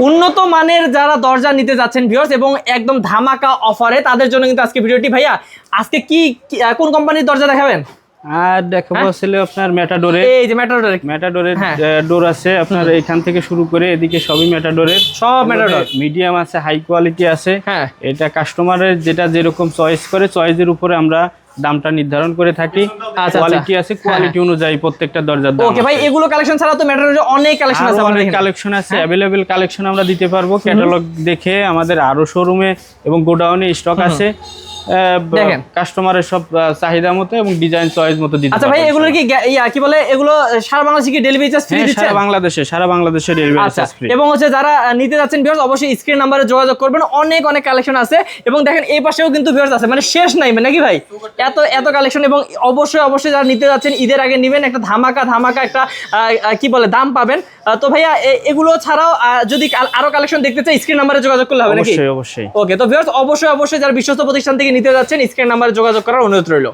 উন্নত মানের যারা দরজা নিতে যাচ্ছেন ভিউয়ার্স এবং একদম ধামাকা অফারে, তাদের জন্য কিন্তু আজকে ভিডিওটি। ভাইয়া আজকে কোন কোম্পানির দরজা দেখাবেন? আর দেখাবো আসলে আপনার ম্যাটাডোরের, এই যে ম্যাটাডোরের ডোর আছে আপনার এখান থেকে শুরু করে এদিকে সবই ম্যাটাডোরের, সব ম্যাটাডোর। মিডিয়াম আছে, হাই কোয়ালিটি আছে। হ্যাঁ, এটা কাস্টমারের যেটা যেরকম চয়েস করে, চয়েসের উপরে আমরা দামটা নির্ধারণ করে থাকি। কোয়ালিটি আছে, কোয়ালিটি অনুযায়ী প্রত্যেকটা দরজার দাম। ওকে ভাই, এগুলো কালেকশন ছাড়া তো ম্যাটাডোরের অনেক কালেকশন আছে, অনেক কালেকশন আছে, अवेलेबल কালেকশন আমরা দিতে পারবো। ক্যাটালগ দেখে আমাদের আরো শোরুমে এবং গোডাউনে স্টক আছে, দেখেন কাস্টমারের সব চাহিদা মতো এবং ডিজাইন চয়েস মতো দিতে। আচ্ছা ভাই, এগুলো কি বলে, এগুলো সারা বাংলাদেশে কি ডেলিভারি চার্জ ফ্রি দিচ্ছেন? সারা বাংলাদেশে ডেলিভারি চার্জ ফ্রি। এবং হচ্ছে যারা নিতে যাচ্ছেন ভিউয়ার্স অবশ্যই স্ক্রিন নাম্বারে যোগাযোগ করবেন, অনেক কালেকশন আছে। এবং দেখেন এই পাশেও কিন্তু ভিউয়ার্স আছে, মানে শেষ নাই নাকি ভাই, এত কালেকশন। এবং অবশ্যই যারা নিতে যাচ্ছেন ঈদের আগে নেবেন, একটা ধামাকা একটা দাম পাবেন। তো ভাইয়া এগুলো ছাড়াও যদি আরো কালেকশন দেখতে চাই স্ক্রিন নাম্বারে যোগাযোগ করলে হবে নাকি? অবশ্যই। ওকে, তো ভিউয়ার্স অবশ্যই যারা বিশ্বস্ত প্রতিষ্ঠান থেকে নিতে যাচ্ছেন স্ক্রিন নাম্বারে যোগাযোগ করার অনুরোধ রইল।